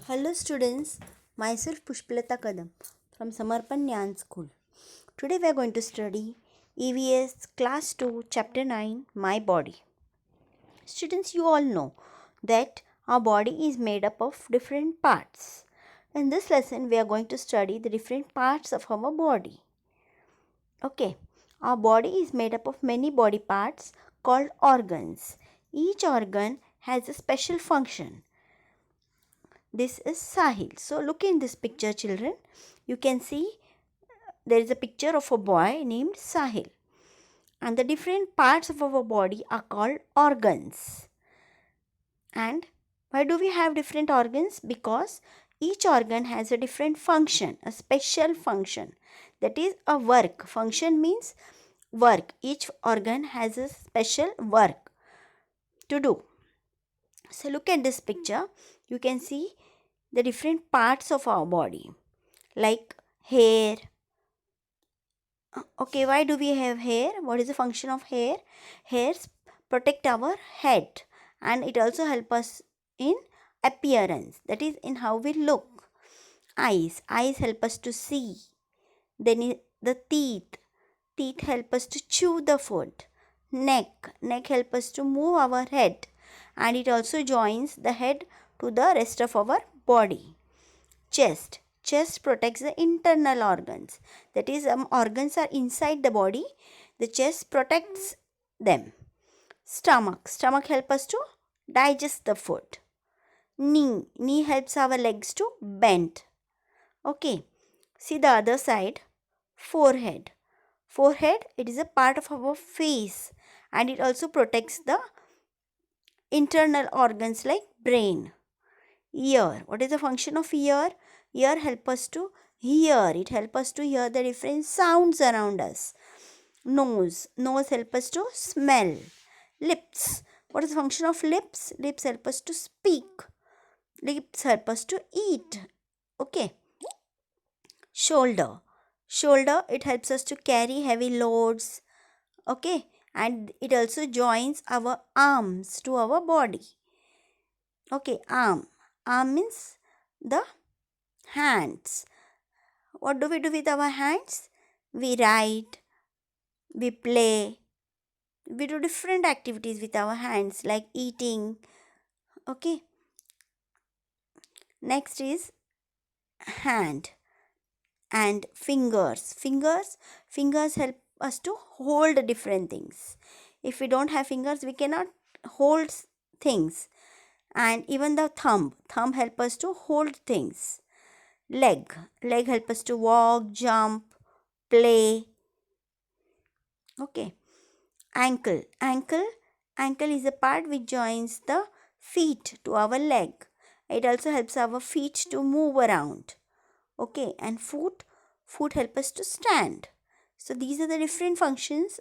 Hello students, myself Pushpalata Kadam from Samarpan Nyan School. Today we are going to study EVS Class 2 Chapter 9 My Body. Students, you all know that our body is made up of different parts. In this lesson we are going to study the different parts of our body. Okay, our body is made up of many body parts called organs. Each organ has a special function. This is Sahil. So look in this picture, children. You can see there is a picture of a boy named Sahil. And the different parts of our body are called organs. And why do we have different organs? Because each organ has a different function, a special function. That is a work. Function means work. Each organ has a special work to do. So look at this picture. You can see the different parts of our body like hair. Okay, why do we have hair? What is the function of hair? Hairs protect our head and it also help us in appearance, that is in how we look. Eyes help us to see. Then the teeth help us to chew the food. Neck help us to move our head and it also joins the head to the rest of our body. Chest protects the internal organs, that is organs are inside the body, the chest protects them. Stomach helps us to digest the food. Knee helps our legs to bend. Okay, see the other side. Forehead, it is a part of our face and it also protects the internal organs like brain. Ear, what is the function of ear? Ear help us to hear. It help us to hear the different sounds around us. Nose help us to smell. Lips, what is the function of lips? Lips help us to speak. Lips help us to eat. Okay. Shoulder, it helps us to carry heavy loads. Okay, and it also joins our arms to our body. Okay, arm means the hands. What do we do with our hands? We write, we play, we do different activities with our hands like eating. Okay, next is hand and fingers help us to hold different things. If we don't have fingers, we cannot hold things. And even the thumb help us to hold things. Leg help us to walk, jump, play. Okay, ankle is a part which joins the feet to our leg. It also helps our feet to move around. Okay, and foot help us to stand. So these are the different functions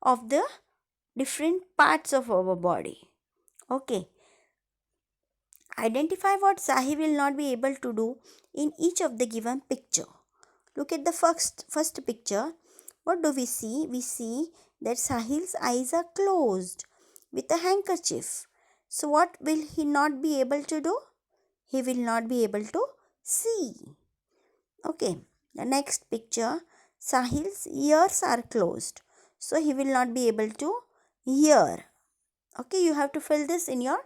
of the different parts of our body. Okay, identify what Sahil will not be able to do in each of the given picture. Look at the first picture. What do we see? We see that Sahil's eyes are closed with a handkerchief. So what will he not be able to do? He will not be able to see. Okay, the next picture, Sahil's ears are closed. So he will not be able to hear. Okay, you have to fill this in your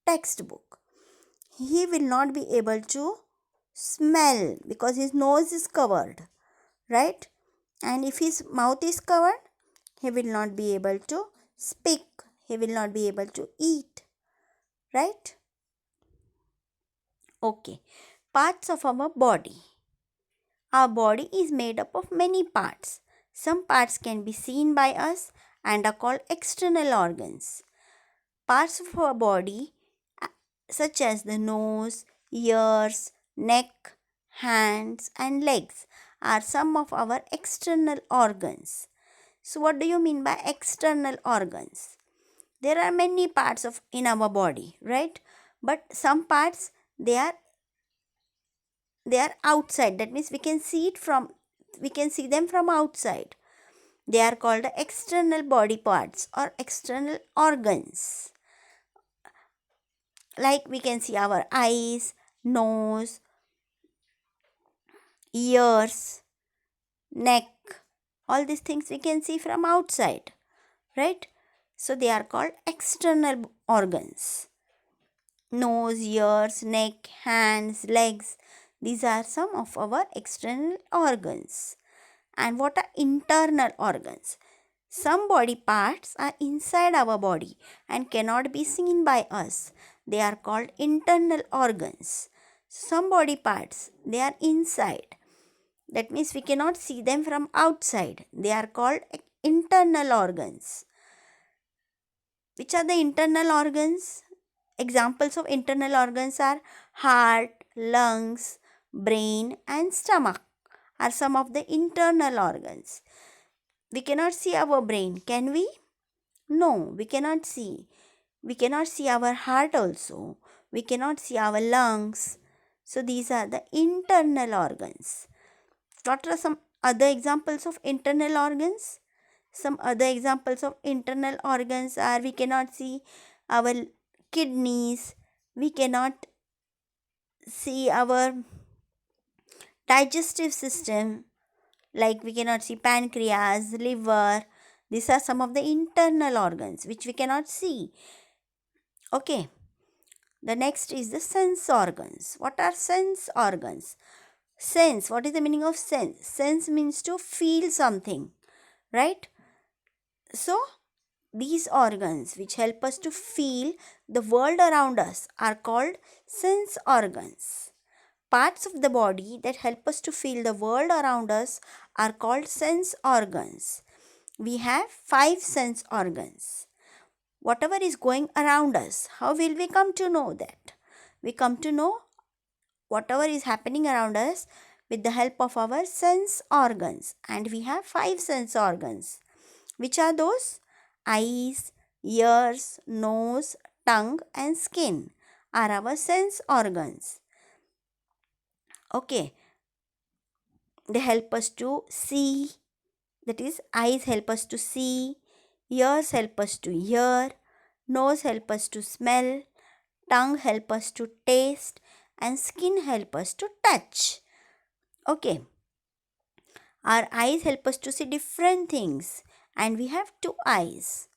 textbook. He will not be able to smell because his nose is covered, right? And if his mouth is covered, he will not be able to speak. He will not be able to eat, right? Okay, parts of our body. Our body is made up of many parts. Some parts can be seen by us and are called external organs. Parts of our body such as the nose, ears, neck, hands and legs are some of our external organs. So what do you mean by external organs? There are many parts in our body, right? But some parts they are outside. That means we can see them from outside. They are called external body parts or external organs. Like we can see our eyes, nose, ears, neck. All these things we can see from outside, right? So they are called external organs. Nose, ears, neck, hands, legs. These are some of our external organs. And what are internal organs? Some body parts are inside our body and cannot be seen by us. They are called internal organs. Some body parts, they are inside. That means we cannot see them from outside. They are called internal organs. Which are the internal organs? Examples of internal organs are heart, lungs, brain, and stomach are some of the internal organs. We cannot see our brain, can we? No, we cannot see. We cannot see our heart also. We cannot see our lungs. So these are the internal organs. What are some other examples of internal organs? Some other examples of internal organs are we cannot see our kidneys, we cannot see our digestive system, like we cannot see pancreas, liver. These are some of the internal organs which we cannot see. Okay, the next is the sense organs. What are sense organs? Sense, what is the meaning of sense? Sense means to feel something, right? So these organs which help us to feel the world around us are called sense organs. Parts of the body that help us to feel the world around us are called sense organs. We have 5 sense organs. Whatever is going around us, how will we come to know that? We come to know whatever is happening around us with the help of our sense organs. And we have 5 sense organs. Which are those? Eyes, ears, nose, tongue, and skin are our sense organs. Okay, they help us to see, that is, eyes help us to see, ears help us to hear, nose help us to smell, tongue help us to taste, and skin help us to touch. Okay, our eyes help us to see different things, and we have 2 eyes.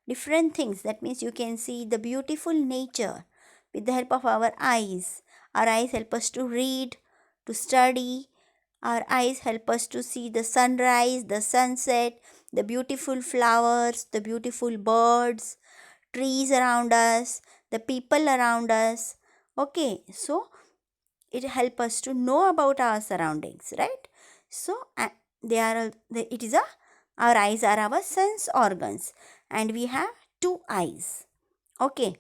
Different things, that means you can see the beautiful nature with the help of our eyes. Our eyes help us to read, to study. Our eyes help us to see the sunrise, the sunset, the beautiful flowers, the beautiful birds, trees around us, the people around us. Okay, so it helps us to know about our surroundings, right? So they are it is a our eyes are our sense organs, and we have 2 eyes. Okay,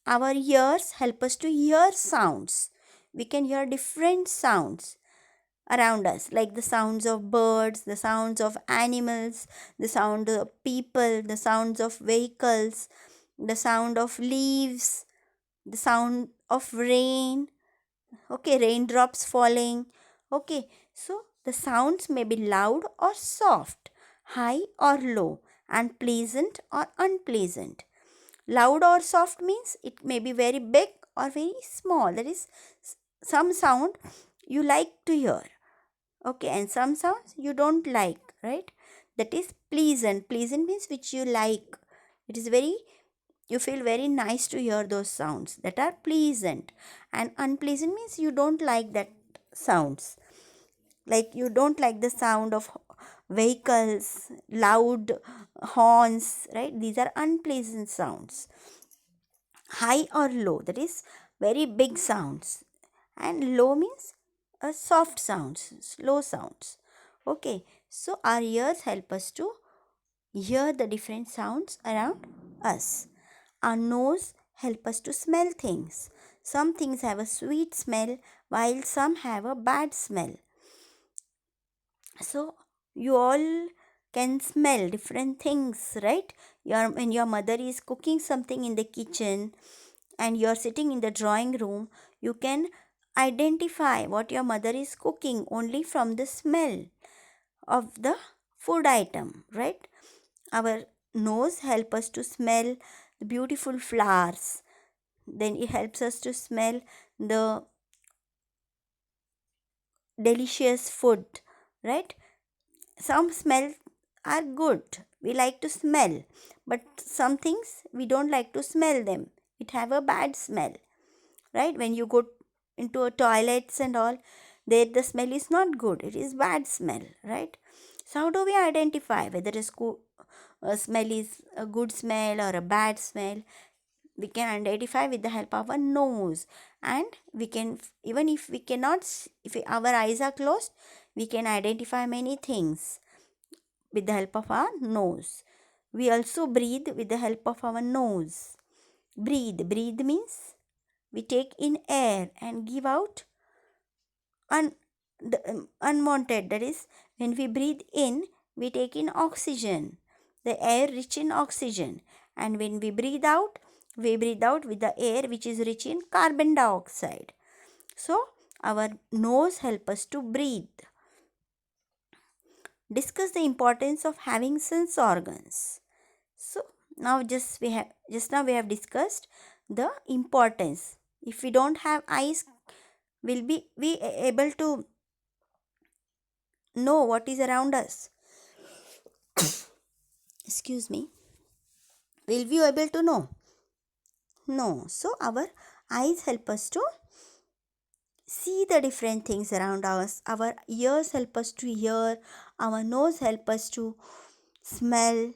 our ears help us to hear sounds. We can hear different sounds around us, like the sounds of birds, the sounds of animals, the sound of people, the sounds of vehicles, the sound of leaves, the sound of rain. Okay, raindrops falling. Okay, so the sounds may be loud or soft, high or low, and pleasant or unpleasant. Loud or soft means it may be very big or very small. That is, some sound you like to hear. Okay, and some sounds you don't like, right? That is pleasant. Pleasant means which you like. It is very, you feel very nice to hear those sounds that are pleasant. And unpleasant means you don't like that sounds. Like you don't like the sound of vehicles, loud horns, right? These are unpleasant sounds. High or low, that is very big sounds. And low means soft sounds, slow sounds. Okay, so our ears help us to hear the different sounds around us. Our nose help us to smell things. Some things have a sweet smell while some have a bad smell. So you all can smell different things, right? When your mother is cooking something in the kitchen and you're sitting in the drawing room, you can identify what your mother is cooking only from the smell of the food item, right? Our nose help us to smell the beautiful flowers. Then it helps us to smell the delicious food, right? Some smells are good. We like to smell, but some things we don't like to smell them. It have a bad smell, right? When you go into a toilets and all, there the smell is not good. It is bad smell, right? So how do we identify whether a smell is a good smell or a bad smell? We can identify with the help of our nose, and we can, even if we cannot if our eyes are closed, we can identify many things with the help of our nose. We also breathe with the help of our nose. Breathe means we take in air and give out unwanted. That is, when we breathe in, we take in oxygen, the air rich in oxygen, and when we breathe out, we breathe out with the air which is rich in carbon dioxide. So our nose help us to breathe. Discuss the importance of having sense organs. So now just now we have discussed the importance. If we don't have eyes, will we able to know what is around us? Excuse me. Will we able to know? No. So our eyes help us to see the different things around us. Our ears help us to hear. Our nose help us to smell.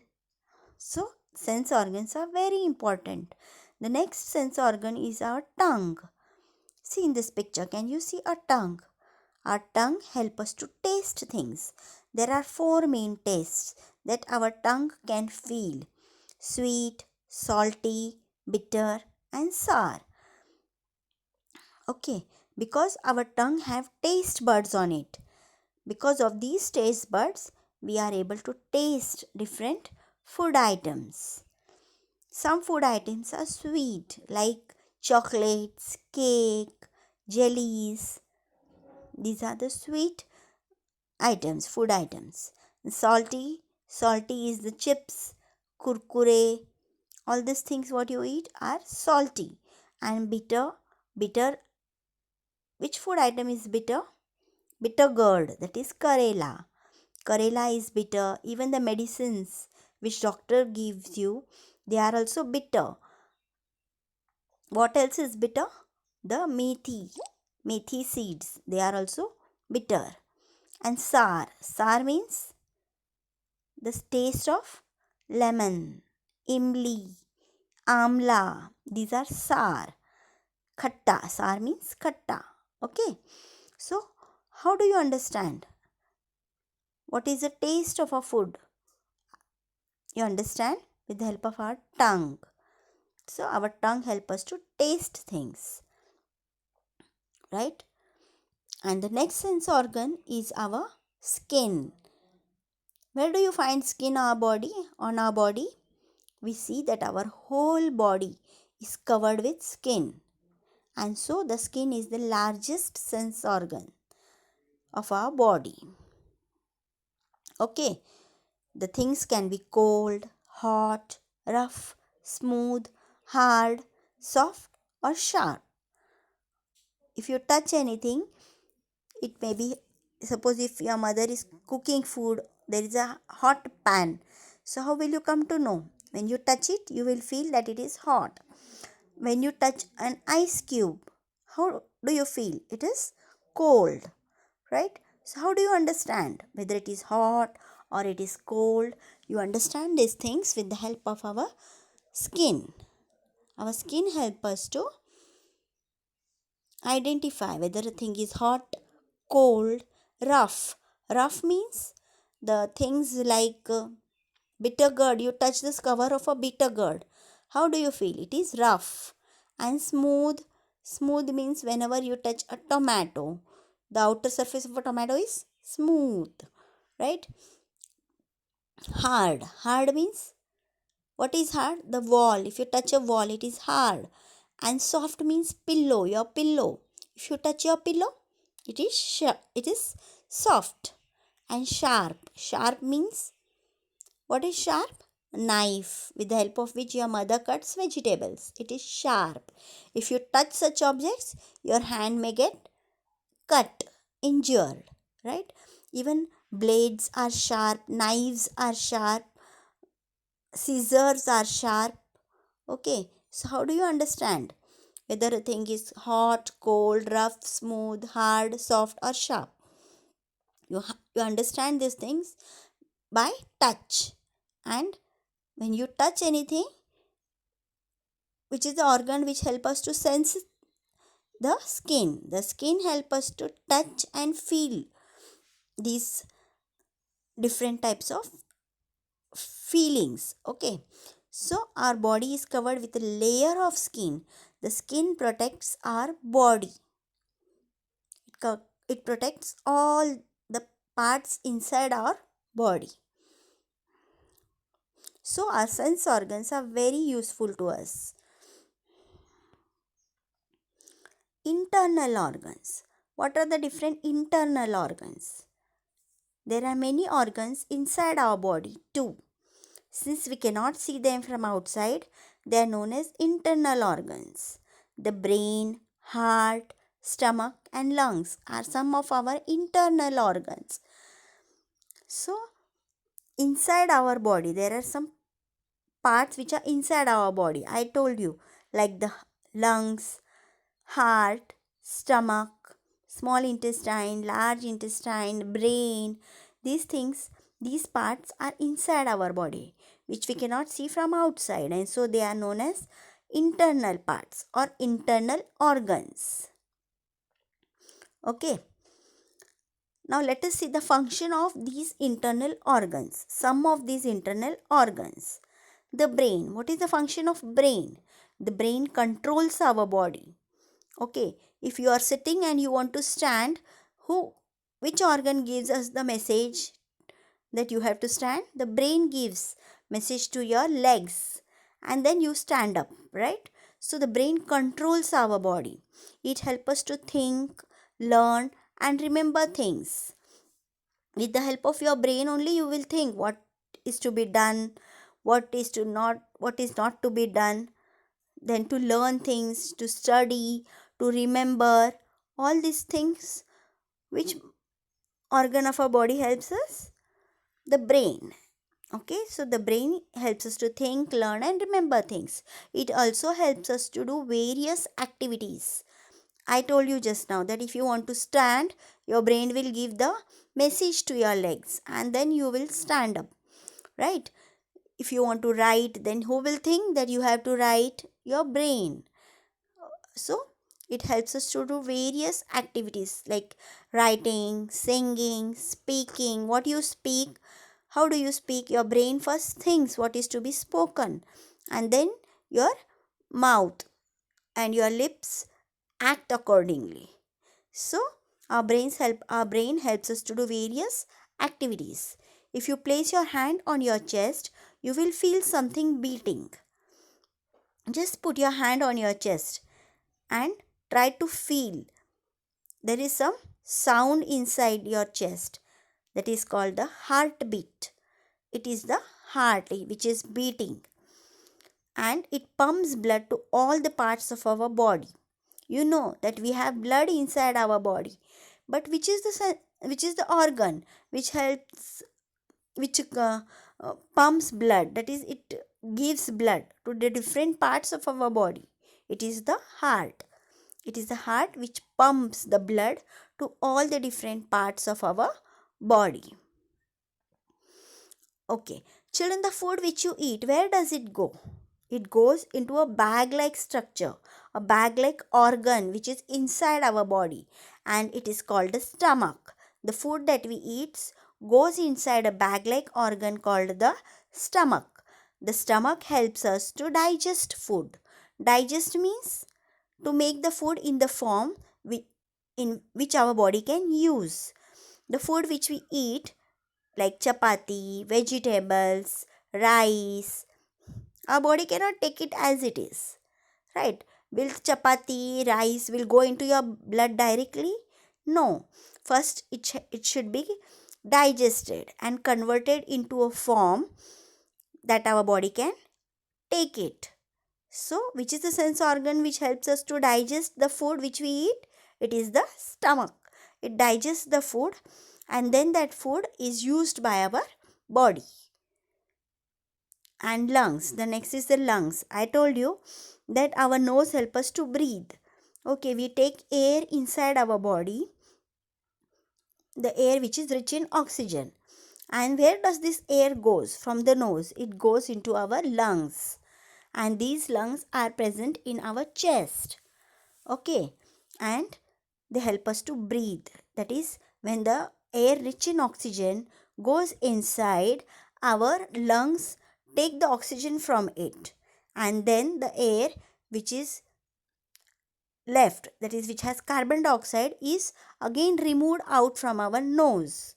So sense organs are very important. The next sense organ is our tongue. See in this picture, can you see a tongue? Our tongue help us to taste things. There are four main tastes that our tongue can feel: sweet, salty, bitter, and sour. Okay, because our tongue have taste buds on it. Because of these taste buds, we are able to taste different food items. Some food items are sweet, like chocolates, cake, jellies. These are the sweet items, food items. Salty is the chips, kurkure. All these things what you eat are salty. And bitter. Which food item is bitter? Bitter gourd, that is karela. Karela is bitter. Even the medicines which doctor gives you, they are also bitter. What else is bitter? The methi seeds, they are also bitter. And sour means the taste of lemon, imli, amla. These are sour. Sour means khatta. Okay. So, how do you understand? What is the taste of a food? You understand with the help of our tongue. So, our tongue helps us to taste things. Right? And the next sense organ is our skin. Where do you find skin on our body? We see that our whole body is covered with skin. And so the skin is the largest sense organ of our body. Okay, the things can be cold, hot, rough, smooth, hard, soft, or sharp. If you touch anything, it may be, suppose if your mother is cooking food, there is a hot pan. So, how will you come to know? When you touch it, you will feel that it is hot. When you touch an ice cube, how do you feel? It is cold, right? So, how do you understand whether it is hot or it is cold? You understand these things with the help of our skin. Our skin helps us to identify whether a thing is hot, cold, rough. Rough means the things like bitter gourd. You touch this cover of a bitter gourd. How do you feel? It is rough. And smooth. Smooth means whenever you touch a tomato, the outer surface of a tomato is smooth, right? Hard. Hard means, what is hard? The wall. If you touch a wall, it is hard. And soft means pillow, your pillow. If you touch your pillow, it is soft. And sharp. Sharp means, what is sharp? Knife, with the help of which your mother cuts vegetables. It is sharp. If you touch such objects, your hand may get cut. injured, right? Even blades are sharp, knives are sharp, scissors are sharp. Okay, so how do you understand whether a thing is hot, cold, rough, smooth, hard, soft, or sharp? You understand these things by touch. And when you touch anything, which is the organ which help us to sense, the skin help us to touch and feel these different types of feelings. Okay, so our body is covered with a layer of skin. The skin protects our body. It protects all the parts inside our body. So our sense organs are very useful to us. Internal organs. What are the different internal organs? There are many organs inside our body too. Since we cannot see them from outside, they are known as internal organs. The brain, heart, stomach, and lungs are some of our internal organs. So, inside our body, there are some parts which are inside our body. I told you, like the lungs, heart, stomach, small intestine, large intestine, brain. These things, these parts are inside our body, which we cannot see from outside, and so they are known as internal parts or internal organs. Okay. Now let us see the function of these internal organs. Some of these internal organs. The brain. What is the function of brain? The brain controls our body. Okay, if you are sitting and you want to stand, which organ gives us the message that you have to stand? The brain gives message to your legs and then you stand up, right? So the brain controls our body. It helps us to think, learn and remember things. With the help of your brain only you will think what is to be done, what is not to be done, then to learn things, to study, to remember, all these things. Which organ of our body helps us? The brain. Okay, so the brain helps us to think, learn, and remember things. It also helps us to do various activities. I told you just now that if you want to stand, your brain will give the message to your legs and then you will stand up, right? If you want to write, then who will think that you have to write? Your brain. So it helps us to do various activities like writing, singing, speaking. What you speak, how do you speak? Your brain first thinks what is to be spoken, and then your mouth and your lips act accordingly. So our brain helps us to do various activities. If you place your hand on your chest, you will feel something beating. Just put your hand on your chest and try to feel. There is some sound inside your chest that is called the heartbeat. It is the heart which is beating and it pumps blood to all the parts of our body. You know that we have blood inside our body, but which is the organ which helps, which pumps blood, that is it gives blood to the different parts of our body? It is the heart. It is the heart which pumps the blood to all the different parts of our body. Okay, children, the food which you eat, where does it go? It goes into a bag like structure, a bag like organ which is inside our body, and it is called the stomach. The food that we eat goes inside a bag like organ called the stomach. The stomach helps us to digest food. Digest means to make the food in the form in which our body can use. The food which we eat, like chapati, vegetables, rice, our body cannot take it as it is, right? Will chapati, rice will go into your blood directly? No. First, it should be digested and converted into a form that our body can take it. So, which is the sense organ which helps us to digest the food which we eat? It is the stomach. it digests the food, and then that food is used by our body. And lungs, the next is the lungs. I told you that our nose helps us to breathe. Okay, we take air inside our body, the air which is rich in oxygen. And where does this air goes? From the nose, it goes into our lungs, and these lungs are present in our chest. Okay, and they help us to breathe. That is, when the air rich in oxygen goes inside, our lungs take the oxygen from it, and then the air which is left, that is which has carbon dioxide, is again removed out from our nose,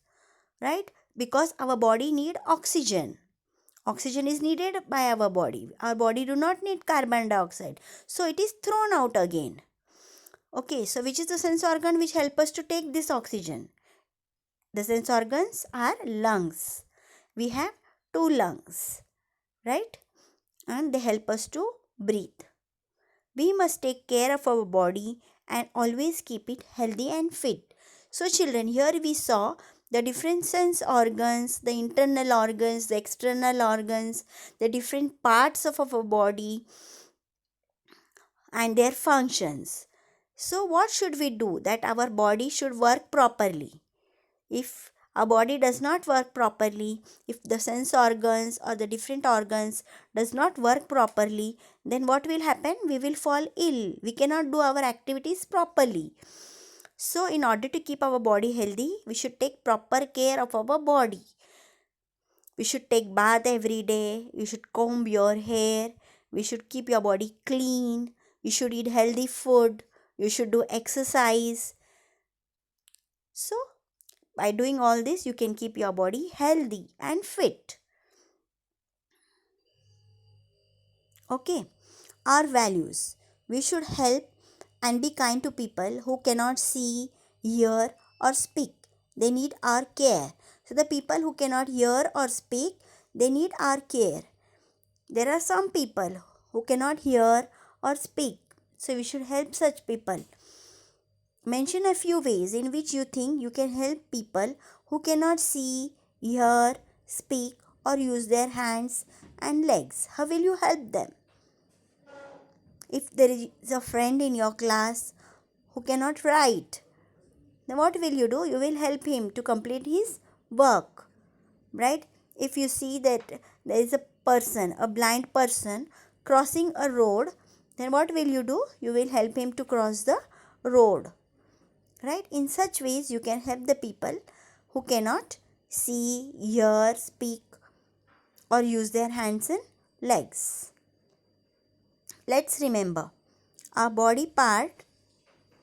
right? Because our body need oxygen. Oxygen is needed by our body. Our body do not need carbon dioxide, so it is thrown out again. Okay, so which is the sense organ which help us to take this oxygen? The sense organs are lungs. We have 2 lungs, right? And they help us to breathe. We must take care of our body and always keep it healthy and fit. So children, here we saw the different sense organs, the internal organs, the external organs, the different parts of our body and their functions. So what should we do that our body should work properly? If our body does not work properly, if the sense organs or the different organs does not work properly, then what will happen? We will fall ill. We cannot do our activities properly. So in order to keep our body healthy, we should take proper care of our body. We should take bath every day. You should comb your hair. We should keep your body clean. You should eat healthy food. You should do exercise. So by doing all this, you can keep your body healthy and fit. Okay. Our values. We should help and be kind to people who cannot see, hear or speak. They need our care. So the people who cannot hear or speak, they need our care. There are some people who cannot hear or speak. So we should help such people. Mention a few ways in which you think you can help people who cannot see, hear, speak or use their hands and legs. How will you help them? If there is a friend in your class who cannot write, then what will you do? You will help him to complete his work, right? If you see that there is a person, a blind person crossing a road, then what will you do? You will help him to cross the road, right? In such ways you can help the people who cannot see, hear, speak or use their hands and legs. Let's remember, our body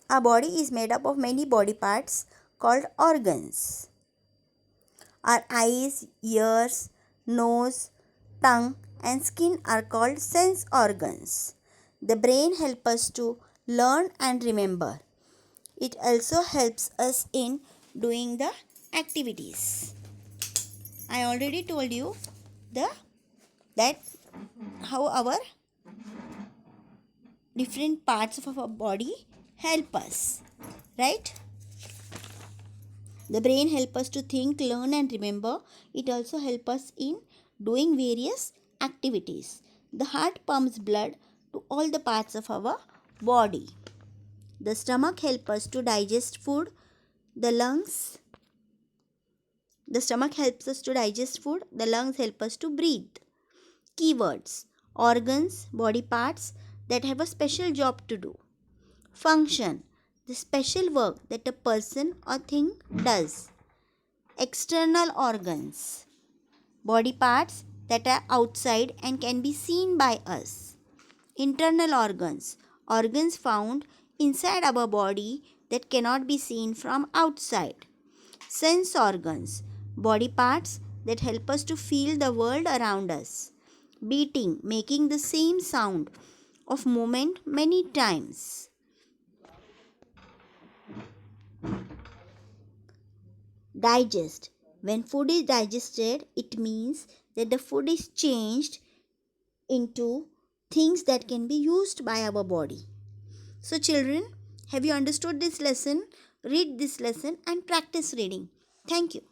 is made up of many body parts called organs. Our eyes, ears, nose, tongue and skin are called sense organs. The brain helps us to learn and remember. It also helps us in doing the activities. I already told you that how our different parts of our body help us, right? The brain helps us to think, learn and remember. It also helps us in doing various activities. The heart pumps blood to all the parts of our body. The stomach helps us to digest food. The stomach helps us to digest food. The lungs help us to breathe. Keywords: organs, body parts that have a special job to do. Function: the special work that a person or thing does. External organs: body parts that are outside and can be seen by us. Internal organs: organs found inside our body that cannot be seen from outside. Sense organs: body parts that help us to feel the world around us. Beating, making the same sound of movement many times. Digest: when food is digested, it means that the food is changed into things that can be used by our body. So children, have you understood this lesson? read this lesson and practice reading. Thank you.